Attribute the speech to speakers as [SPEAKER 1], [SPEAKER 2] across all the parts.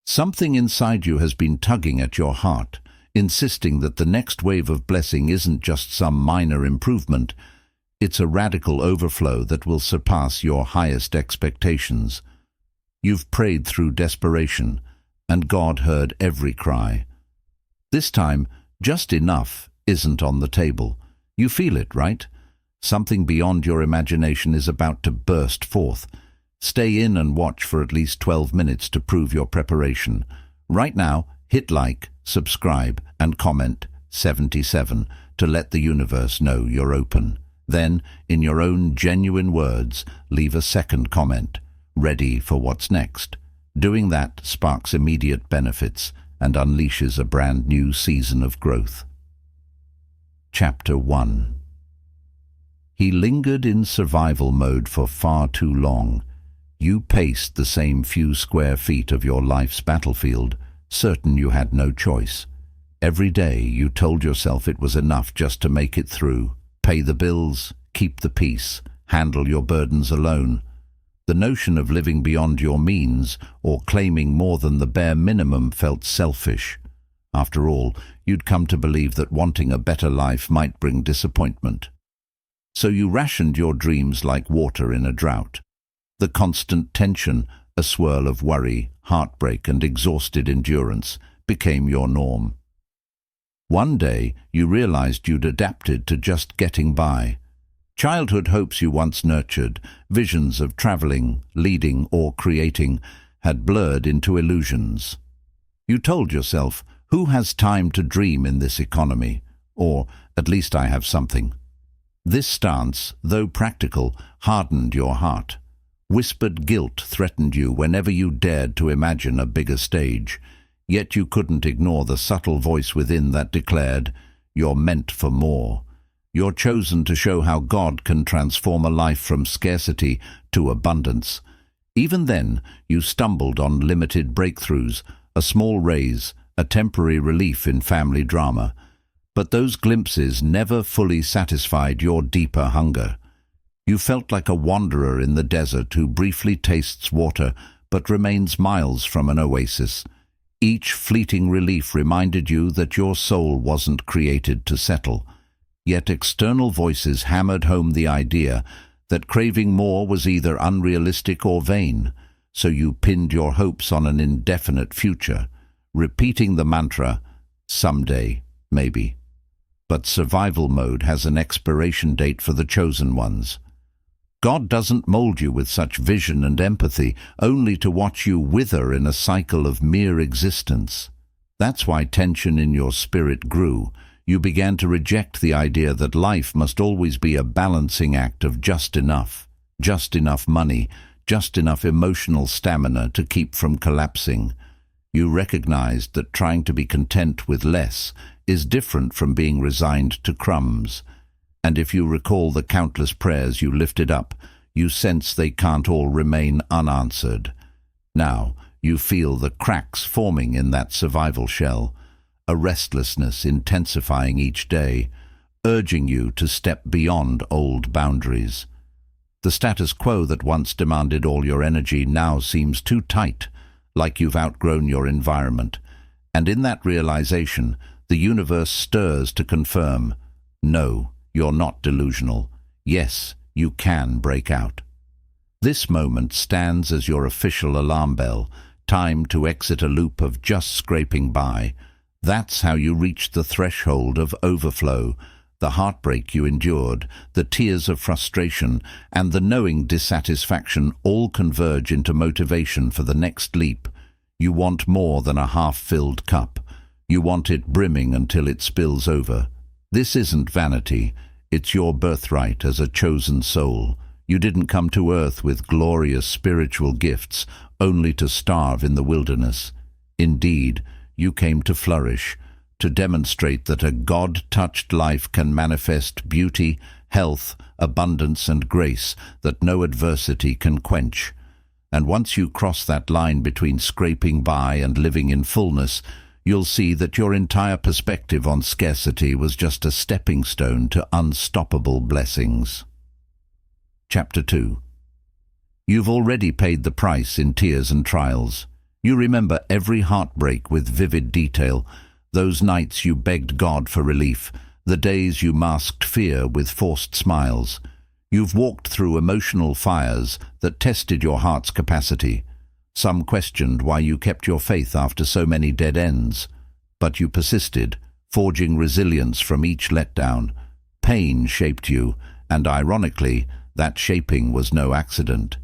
[SPEAKER 1] Something inside you has been tugging at your heart, insisting that the next wave of blessing isn't just some minor improvement. It's a radical overflow that will surpass your highest expectations. You've prayed through desperation, and God heard every cry. This time, just enough isn't on the table. You feel it, right? Something beyond your imagination is about to burst forth. Stay in and watch for at least 12 minutes to prove your preparation. Right now, hit like, subscribe, and comment 77 to let the universe know you're open. Then, in your own genuine words, leave a second comment, ready for what's next. Doing that sparks immediate benefits and unleashes a brand new season of growth. Chapter 1. He lingered in survival mode for far too long. You paced the same few square feet of your life's battlefield, certain you had no choice. Every day you told yourself it was enough just to make it through, pay the bills, keep the peace, handle your burdens alone. The notion of living beyond your means or claiming more than the bare minimum felt selfish. After all, you'd come to believe that wanting a better life might bring disappointment. So you rationed your dreams like water in a drought. The constant tension, a swirl of worry, heartbreak, and exhausted endurance became your norm. One day, you realized you'd adapted to just getting by. Childhood hopes you once nurtured, visions of traveling, leading, or creating, had blurred into illusions. You told yourself, "Who has time to dream in this economy?" Or, "At least I have something." This stance, though practical, hardened your heart. Whispered guilt threatened you whenever you dared to imagine a bigger stage, yet you couldn't ignore the subtle voice within that declared, "You're meant for more. You're chosen to show how God can transform a life from scarcity to abundance." Even then, you stumbled on limited breakthroughs, a small raise, a temporary relief in family drama. But those glimpses never fully satisfied your deeper hunger. You felt like a wanderer in the desert who briefly tastes water but remains miles from an oasis. Each fleeting relief reminded you that your soul wasn't created to settle. Yet external voices hammered home the idea that craving more was either unrealistic or vain, so you pinned your hopes on an indefinite future, repeating the mantra, "Someday, maybe." But survival mode has an expiration date for the chosen ones. God doesn't mold you with such vision and empathy, only to watch you wither in a cycle of mere existence. That's why tension in your spirit grew. You began to reject the idea that life must always be a balancing act of just enough money, just enough emotional stamina to keep from collapsing. You recognized that trying to be content with less is different from being resigned to crumbs. And if you recall the countless prayers you lifted up, you sense they can't all remain unanswered. Now, you feel the cracks forming in that survival shell, a restlessness intensifying each day, urging you to step beyond old boundaries. The status quo that once demanded all your energy now seems too tight, like you've outgrown your environment. And in that realization, the universe stirs to confirm, no, you're not delusional. Yes, you can break out. This moment stands as your official alarm bell, time to exit a loop of just scraping by. That's how you reached the threshold of overflow, the heartbreak you endured, the tears of frustration, and the knowing dissatisfaction all converge into motivation for the next leap. You want more than a half-filled cup. You want it brimming until it spills over. This isn't vanity. It's your birthright as a chosen soul. You didn't come to earth with glorious spiritual gifts, only to starve in the wilderness. Indeed, you came to flourish, to demonstrate that a God-touched life can manifest beauty, health, abundance, and grace that no adversity can quench. And once you cross that line between scraping by and living in fullness, you'll see that your entire perspective on scarcity was just a stepping stone to unstoppable blessings. Chapter 2. You've already paid the price in tears and trials. You remember every heartbreak with vivid detail, those nights you begged God for relief, the days you masked fear with forced smiles. You've walked through emotional fires that tested your heart's capacity. Some questioned why you kept your faith after so many dead ends. But you persisted, forging resilience from each letdown. Pain shaped you, and ironically, that shaping was no accident.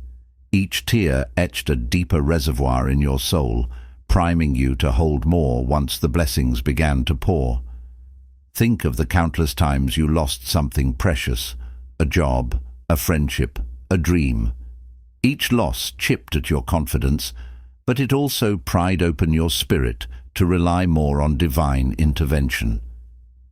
[SPEAKER 1] Each tear etched a deeper reservoir in your soul, priming you to hold more once the blessings began to pour. Think of the countless times you lost something precious, a job, a friendship, a dream. Each loss chipped at your confidence, but it also pried open your spirit to rely more on divine intervention.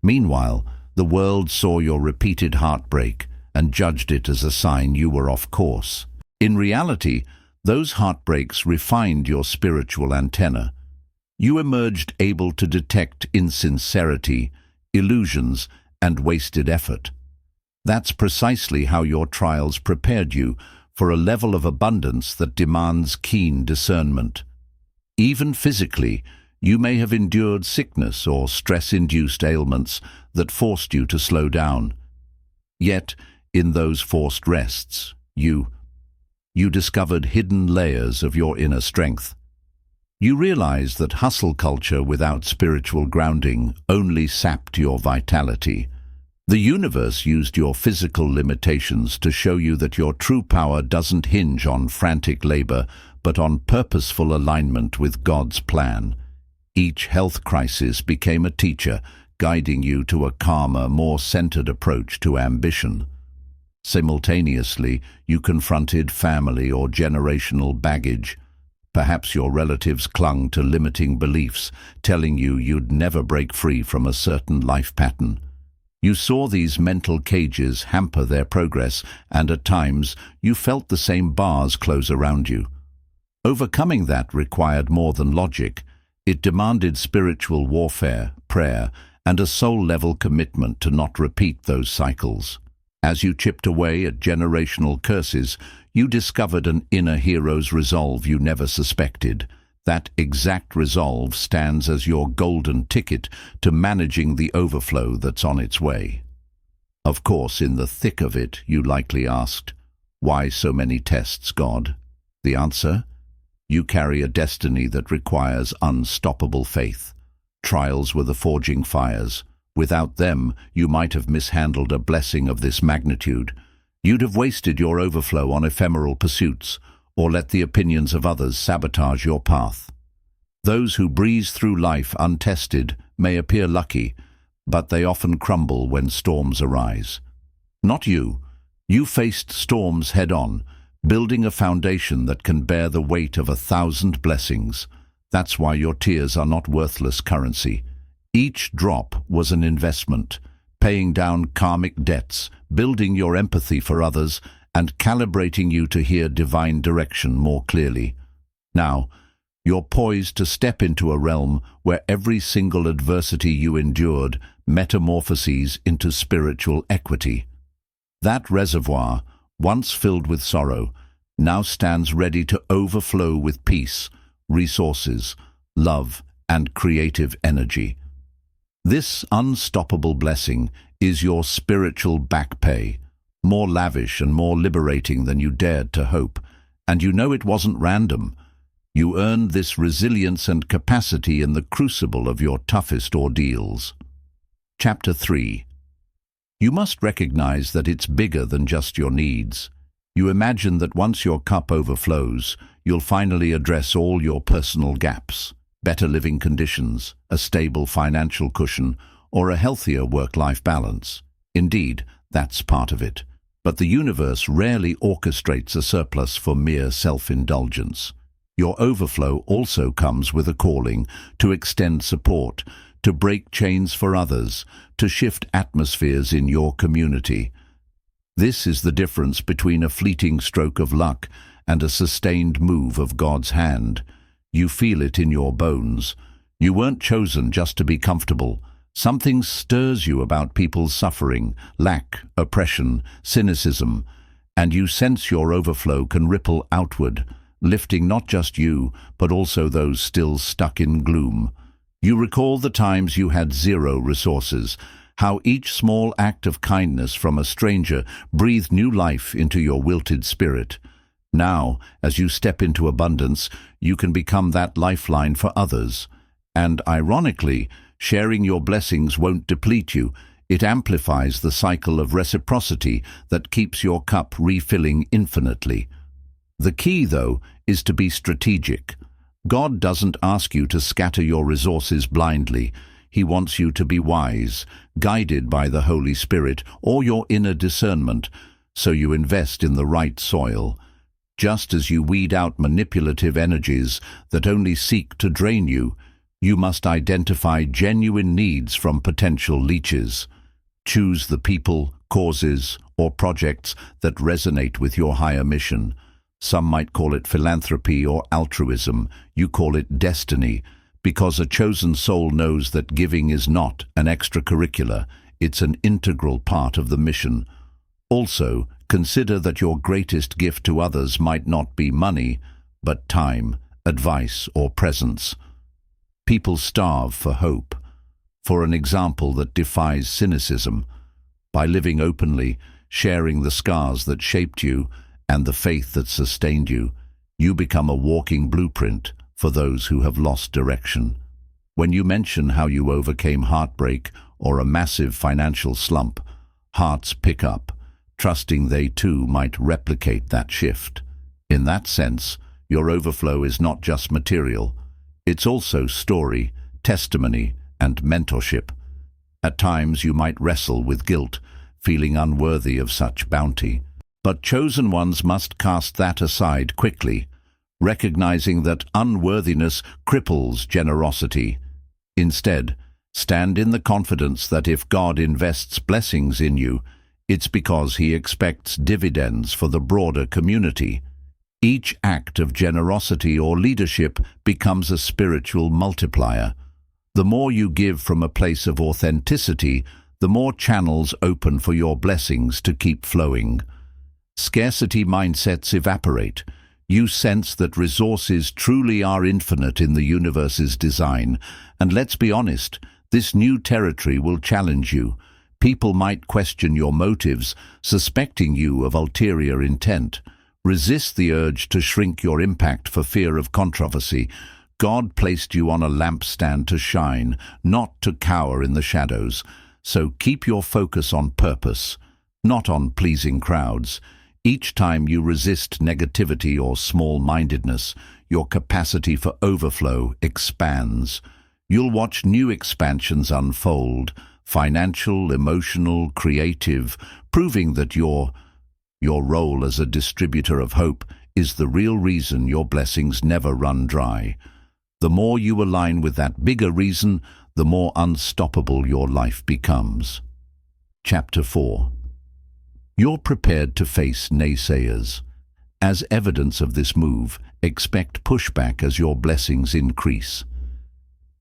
[SPEAKER 1] Meanwhile, the world saw your repeated heartbreak and judged it as a sign you were off course. In reality, those heartbreaks refined your spiritual antenna. You emerged able to detect insincerity, illusions, and wasted effort. That's precisely how your trials prepared you for a level of abundance that demands keen discernment. Even physically, you may have endured sickness or stress-induced ailments that forced you to slow down. Yet, in those forced rests, you discovered hidden layers of your inner strength. You realized that hustle culture without spiritual grounding only sapped your vitality. The universe used your physical limitations to show you that your true power doesn't hinge on frantic labor, but on purposeful alignment with God's plan. Each health crisis became a teacher, guiding you to a calmer, more centered approach to ambition. Simultaneously, you confronted family or generational baggage. Perhaps your relatives clung to limiting beliefs, telling you you'd never break free from a certain life pattern. You saw these mental cages hamper their progress, and at times you felt the same bars close around you. Overcoming that required more than logic. It demanded spiritual warfare, prayer, and a soul-level commitment to not repeat those cycles. As you chipped away at generational curses, you discovered an inner hero's resolve you never suspected. That exact resolve stands as your golden ticket to managing the overflow that's on its way. Of course, in the thick of it, you likely asked, "Why so many tests, God?" The answer? You carry a destiny that requires unstoppable faith. Trials were the forging fires. Without them, you might have mishandled a blessing of this magnitude. You'd have wasted your overflow on ephemeral pursuits, or let the opinions of others sabotage your path. Those who breeze through life untested may appear lucky, but they often crumble when storms arise. Not you. You faced storms head-on, building a foundation that can bear the weight of 1,000 blessings. That's why your tears are not worthless currency. Each drop was an investment, paying down karmic debts, building your empathy for others, and calibrating you to hear divine direction more clearly. Now, you're poised to step into a realm where every single adversity you endured metamorphoses into spiritual equity. That reservoir, once filled with sorrow, now stands ready to overflow with peace, resources, love, and creative energy. This unstoppable blessing is your spiritual back pay, more lavish and more liberating than you dared to hope, and you know it wasn't random. You earned this resilience and capacity in the crucible of your toughest ordeals. Chapter 3. You must recognize that it's bigger than just your needs. You imagine that once your cup overflows, you'll finally address all your personal gaps. Better living conditions, a stable financial cushion, or a healthier work-life balance. Indeed, that's part of it. But the universe rarely orchestrates a surplus for mere self-indulgence. Your overflow also comes with a calling to extend support, to break chains for others, to shift atmospheres in your community. This is the difference between a fleeting stroke of luck and a sustained move of God's hand. You feel it in your bones. You weren't chosen just to be comfortable. Something stirs you about people's suffering, lack, oppression, cynicism, and you sense your overflow can ripple outward, lifting not just you, but also those still stuck in gloom. You recall the times you had zero resources, how each small act of kindness from a stranger breathed new life into your wilted spirit. Now, as you step into abundance, you can become that lifeline for others. And ironically, sharing your blessings won't deplete you. It amplifies the cycle of reciprocity that keeps your cup refilling infinitely. The key, though, is to be strategic. God doesn't ask you to scatter your resources blindly. He wants you to be wise, guided by the Holy Spirit or your inner discernment, so you invest in the right soil. Just as you weed out manipulative energies that only seek to drain you, you must identify genuine needs from potential leeches. Choose the people, causes, or projects that resonate with your higher mission. Some might call it philanthropy or altruism. You call it destiny, because a chosen soul knows that giving is not an extracurricular, it's an integral part of the mission. Also, consider that your greatest gift to others might not be money, but time, advice, or presence. People starve for hope, for an example that defies cynicism. By living openly, sharing the scars that shaped you and the faith that sustained you, you become a walking blueprint for those who have lost direction. When you mention how you overcame heartbreak or a massive financial slump, hearts pick up, trusting they too might replicate that shift. In that sense, your overflow is not just material, it's also story, testimony, and mentorship. At times you might wrestle with guilt, feeling unworthy of such bounty. But chosen ones must cast that aside quickly, recognizing that unworthiness cripples generosity. Instead, stand in the confidence that if God invests blessings in you, it's because He expects dividends for the broader community. Each act of generosity or leadership becomes a spiritual multiplier. The more you give from a place of authenticity, the more channels open for your blessings to keep flowing. Scarcity mindsets evaporate. You sense that resources truly are infinite in the universe's design. And let's be honest, this new territory will challenge you. People might question your motives, suspecting you of ulterior intent. Resist the urge to shrink your impact for fear of controversy. God placed you on a lampstand to shine, not to cower in the shadows. So keep your focus on purpose, not on pleasing crowds. Each time you resist negativity or small-mindedness, your capacity for overflow expands. You'll watch new expansions unfold, financial, emotional, creative, proving that your role as a distributor of hope is the real reason your blessings never run dry. The more you align with that bigger reason, the more unstoppable your life becomes. Chapter 4. You're prepared to face naysayers. As evidence of this move, expect pushback as your blessings increase.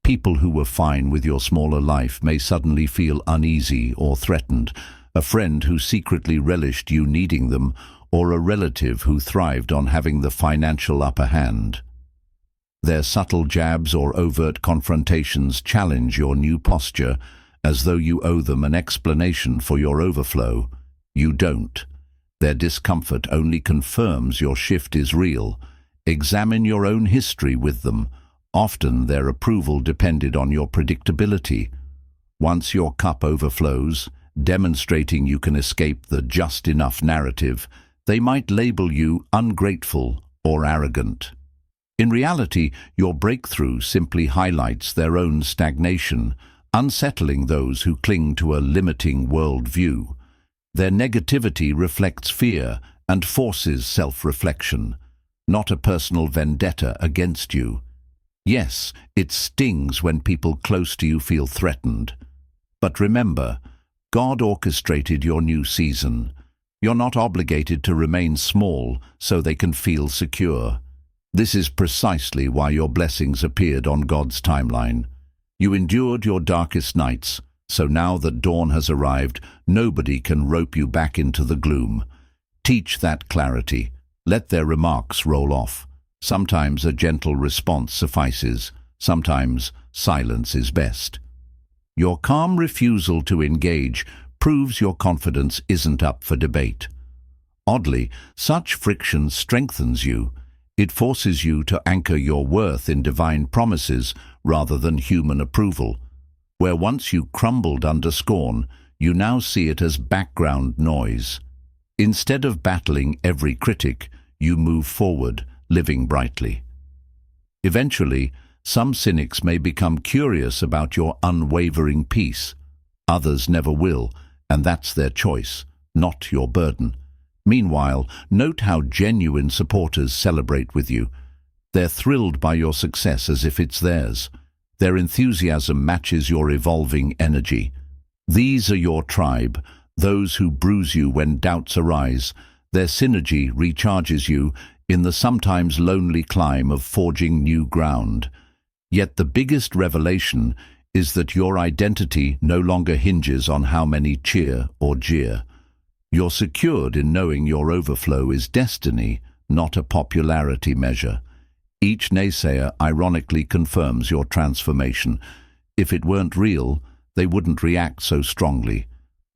[SPEAKER 1] People who were fine with your smaller life may suddenly feel uneasy or threatened. A friend who secretly relished you needing them, or a relative who thrived on having the financial upper hand. Their subtle jabs or overt confrontations challenge your new posture, as though you owe them an explanation for your overflow. You don't. Their discomfort only confirms your shift is real. Examine your own history with them. Often their approval depended on your predictability. Once your cup overflows, demonstrating you can escape the just enough narrative, they might label you ungrateful or arrogant. In reality, your breakthrough simply highlights their own stagnation, unsettling those who cling to a limiting worldview. Their negativity reflects fear and forces self-reflection, not a personal vendetta against you. Yes, it stings when people close to you feel threatened. But remember, God orchestrated your new season. You're not obligated to remain small so they can feel secure. This is precisely why your blessings appeared on God's timeline. You endured your darkest nights, so now that dawn has arrived, nobody can rope you back into the gloom. Teach that clarity. Let their remarks roll off. Sometimes a gentle response suffices, sometimes silence is best. Your calm refusal to engage proves your confidence isn't up for debate. Oddly, such friction strengthens you. It forces you to anchor your worth in divine promises rather than human approval. Where once you crumbled under scorn, you now see it as background noise. Instead of battling every critic, you move forward, living brightly. Eventually, some cynics may become curious about your unwavering peace. Others never will, and that's their choice, not your burden. Meanwhile, note how genuine supporters celebrate with you. They're thrilled by your success as if it's theirs. Their enthusiasm matches your evolving energy. These are your tribe, those who bruise you when doubts arise. Their synergy recharges you in the sometimes lonely climb of forging new ground. Yet the biggest revelation is that your identity no longer hinges on how many cheer or jeer. You're secured in knowing your overflow is destiny, not a popularity measure. Each naysayer ironically confirms your transformation. If it weren't real, they wouldn't react so strongly.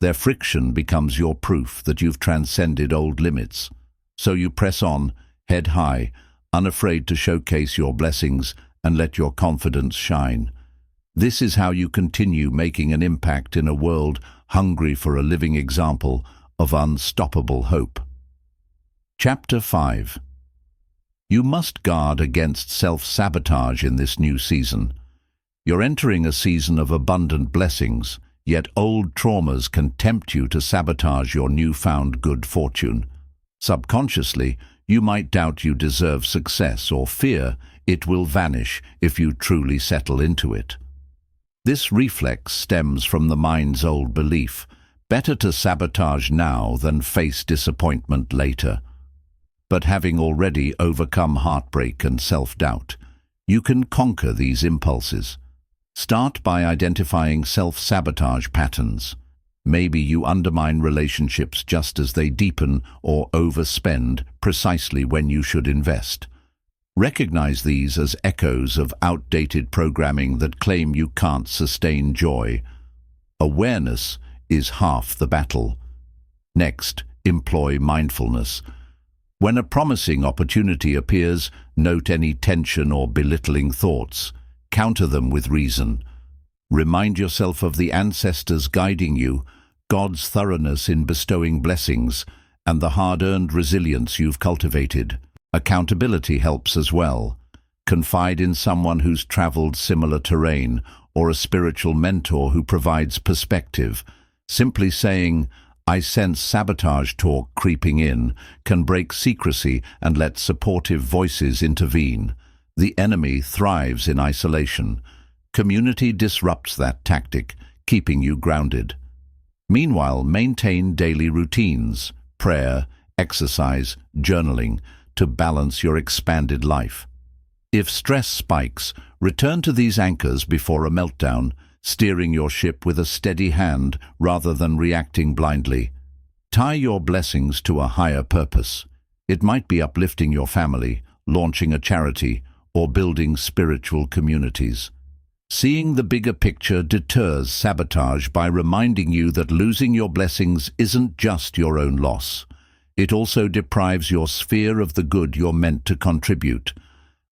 [SPEAKER 1] Their friction becomes your proof that you've transcended old limits. So you press on, head high, unafraid to showcase your blessings and let your confidence shine. This is how you continue making an impact in a world hungry for a living example of unstoppable hope. Chapter 5. You must guard against self-sabotage in this new season. You're entering a season of abundant blessings, yet old traumas can tempt you to sabotage your newfound good fortune. Subconsciously, you might doubt you deserve success or fear it will vanish if you truly settle into it. This reflex stems from the mind's old belief: better to sabotage now than face disappointment later. But having already overcome heartbreak and self-doubt, you can conquer these impulses. Start by identifying self-sabotage patterns. Maybe you undermine relationships just as they deepen or overspend precisely when you should invest. Recognize these as echoes of outdated programming that claim you can't sustain joy. Awareness is half the battle. Next, employ mindfulness. When a promising opportunity appears, note any tension or belittling thoughts. Counter them with reason. Remind yourself of the ancestors guiding you, God's thoroughness in bestowing blessings, and the hard-earned resilience you've cultivated. Accountability helps as well. Confide in someone who's traveled similar terrain, or a spiritual mentor who provides perspective. Simply saying, "I sense sabotage talk creeping in," can break secrecy and let supportive voices intervene. The enemy thrives in isolation. Community disrupts that tactic, keeping you grounded. Meanwhile, maintain daily routines, prayer, exercise, journaling, to balance your expanded life. If stress spikes, return to these anchors before a meltdown, steering your ship with a steady hand rather than reacting blindly. Tie your blessings to a higher purpose. It might be uplifting your family, launching a charity, or building spiritual communities. Seeing the bigger picture deters sabotage by reminding you that losing your blessings isn't just your own loss. It also deprives your sphere of the good you're meant to contribute.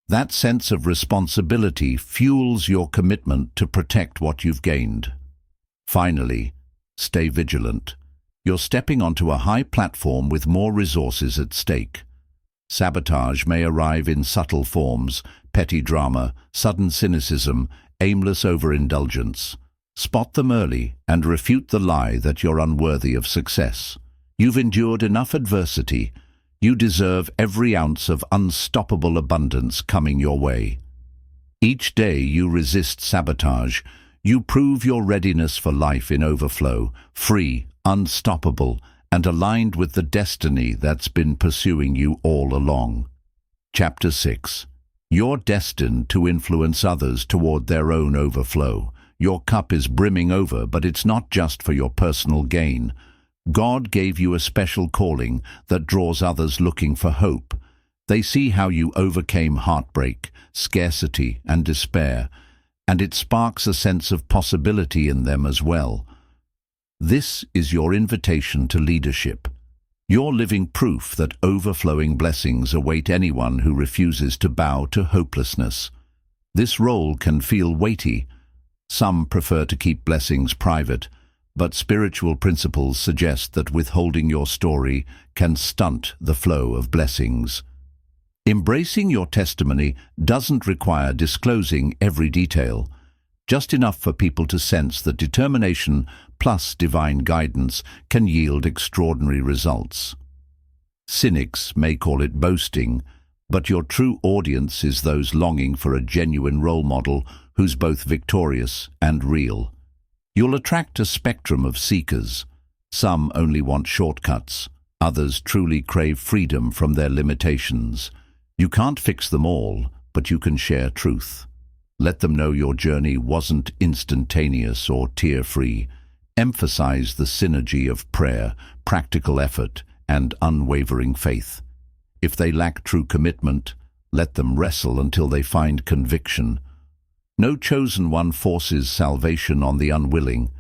[SPEAKER 1] That sense of responsibility fuels your commitment to protect what you've gained. Finally, stay vigilant. You're stepping onto a high platform with more resources at stake. Sabotage may arrive in subtle forms: petty drama, sudden cynicism, aimless overindulgence. Spot them early and refute the lie that you're unworthy of success. You've endured enough adversity. You deserve every ounce of unstoppable abundance coming your way. Each day you resist sabotage, you prove your readiness for life in overflow, free, unstoppable, and aligned with the destiny that's been pursuing you all along. Chapter 6. You're destined to influence others toward their own overflow. Your cup is brimming over, but it's not just for your personal gain. God gave you a special calling that draws others looking for hope. They see how you overcame heartbreak, scarcity, and despair, and it sparks a sense of possibility in them as well. This is your invitation to leadership. You're living proof that overflowing blessings await anyone who refuses to bow to hopelessness. This role can feel weighty. Some prefer to keep blessings private, but spiritual principles suggest that withholding your story can stunt the flow of blessings. Embracing your testimony doesn't require disclosing every detail, just enough for people to sense that determination plus divine guidance can yield extraordinary results. Cynics may call it boasting, but your true audience is those longing for a genuine role model who's both victorious and real. You'll attract a spectrum of seekers. Some only want shortcuts, others truly crave freedom from their limitations. You can't fix them all, but you can share truth. Let them know your journey wasn't instantaneous or tear-free. Emphasize the synergy of prayer, practical effort, and unwavering faith. If they lack true commitment, let them wrestle until they find conviction. No chosen one forces salvation on the unwilling.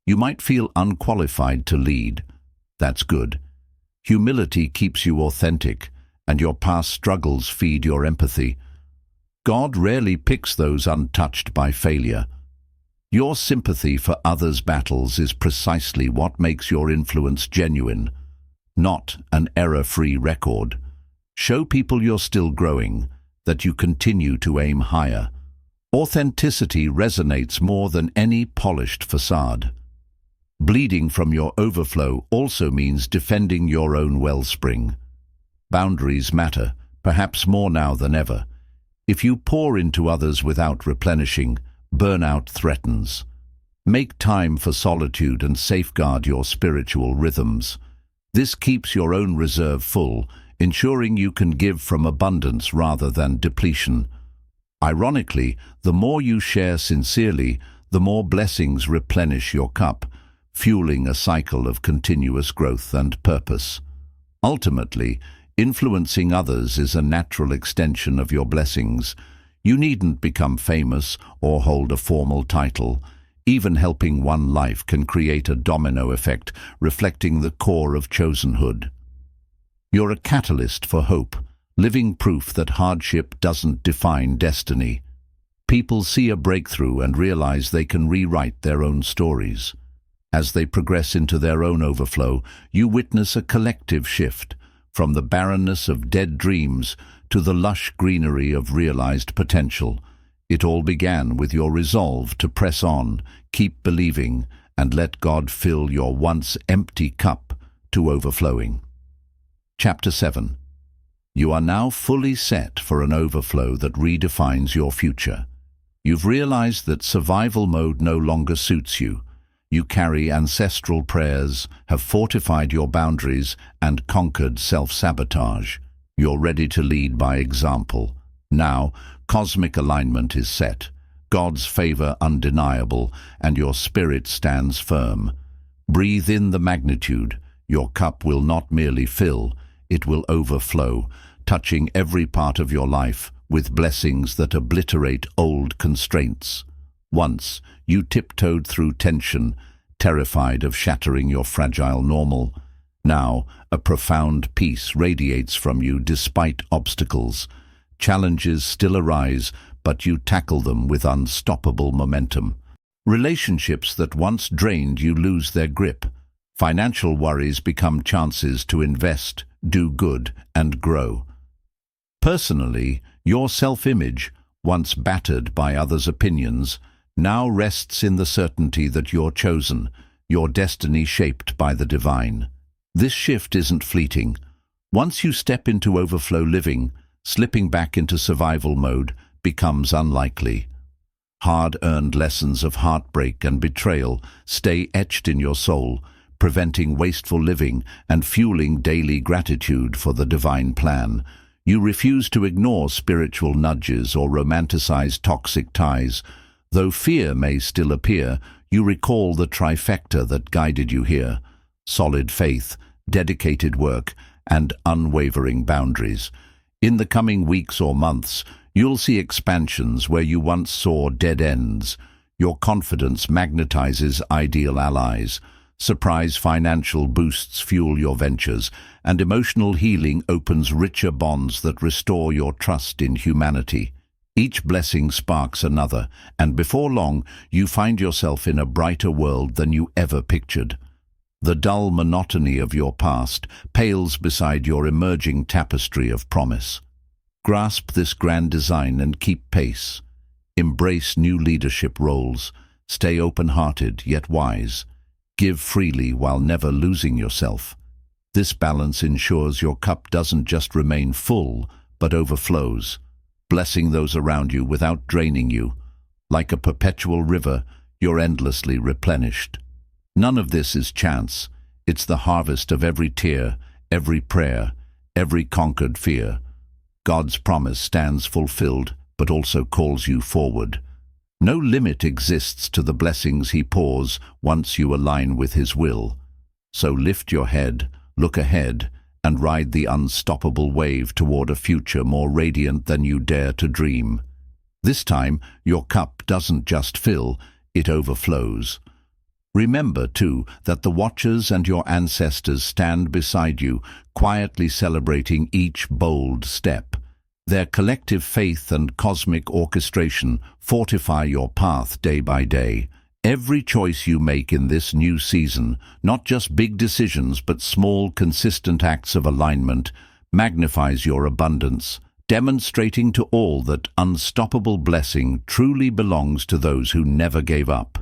[SPEAKER 1] You might feel unqualified to lead. That's good. Humility keeps you authentic, and your past struggles feed your empathy. God rarely picks those untouched by failure. Your sympathy for others' battles is precisely what makes your influence genuine, not an error-free record. Show people you're still growing, that you continue to aim higher. Authenticity resonates more than any polished facade. Bleeding from your overflow also means defending your own wellspring. Boundaries matter, perhaps more now than ever. If you pour into others without replenishing, burnout threatens. Make time for solitude and safeguard your spiritual rhythms. This keeps your own reserve full, ensuring you can give from abundance rather than depletion. Ironically, the more you share sincerely, the more blessings replenish your cup, fueling a cycle of continuous growth and purpose. Ultimately, influencing others is a natural extension of your blessings. You needn't become famous or hold a formal title. Even helping one life can create a domino effect, reflecting the core of chosenhood. You're a catalyst for hope, living proof that hardship doesn't define destiny. People see a breakthrough and realize they can rewrite their own stories. As they progress into their own overflow, you witness a collective shift, from the barrenness of dead dreams to the lush greenery of realized potential. It all began with your resolve to press on, keep believing, and let God fill your once empty cup to overflowing. Chapter 7. You are now fully set for an overflow that redefines your future. You've realized that survival mode no longer suits you. You carry ancestral prayers, have fortified your boundaries, and conquered self-sabotage. You're ready to lead by example. Now, cosmic alignment is set, God's favor undeniable, and your spirit stands firm. Breathe in the magnitude. Your cup will not merely fill, it will overflow, touching every part of your life with blessings that obliterate old constraints. Once, you tiptoed through tension, terrified of shattering your fragile normal. Now, a profound peace radiates from you despite obstacles. Challenges still arise, but you tackle them with unstoppable momentum. Relationships that once drained you lose their grip. Financial worries become chances to invest, do good, and grow. Personally, your self-image, once battered by others' opinions, now rests in the certainty that you're chosen, your destiny shaped by the divine. This shift isn't fleeting. Once you step into overflow living, slipping back into survival mode becomes unlikely. Hard-earned lessons of heartbreak and betrayal stay etched in your soul, preventing wasteful living and fueling daily gratitude for the divine plan. You refuse to ignore spiritual nudges or romanticize toxic ties. Though fear may still appear, you recall the trifecta that guided you here: solid faith, dedicated work, and unwavering boundaries. In the coming weeks or months, you'll see expansions where you once saw dead ends. Your confidence magnetizes ideal allies. Surprise financial boosts fuel your ventures, and emotional healing opens richer bonds that restore your trust in humanity. Each blessing sparks another, and before long, you find yourself in a brighter world than you ever pictured. The dull monotony of your past pales beside your emerging tapestry of promise. Grasp this grand design and keep pace. Embrace new leadership roles. Stay open-hearted yet wise. Give freely while never losing yourself. This balance ensures your cup doesn't just remain full, but overflows, blessing those around you without draining you. Like a perpetual river, you're endlessly replenished. None of this is chance. It's the harvest of every tear, every prayer, every conquered fear. God's promise stands fulfilled, but also calls you forward. No limit exists to the blessings He pours once you align with His will. So lift your head, look ahead, and ride the unstoppable wave toward a future more radiant than you dare to dream. This time, your cup doesn't just fill, it overflows. Remember, too, that the Watchers and your ancestors stand beside you, quietly celebrating each bold step. Their collective faith and cosmic orchestration fortify your path day by day. Every choice you make in this new season, not just big decisions but small, consistent acts of alignment, magnifies your abundance, demonstrating to all that unstoppable blessing truly belongs to those who never gave up.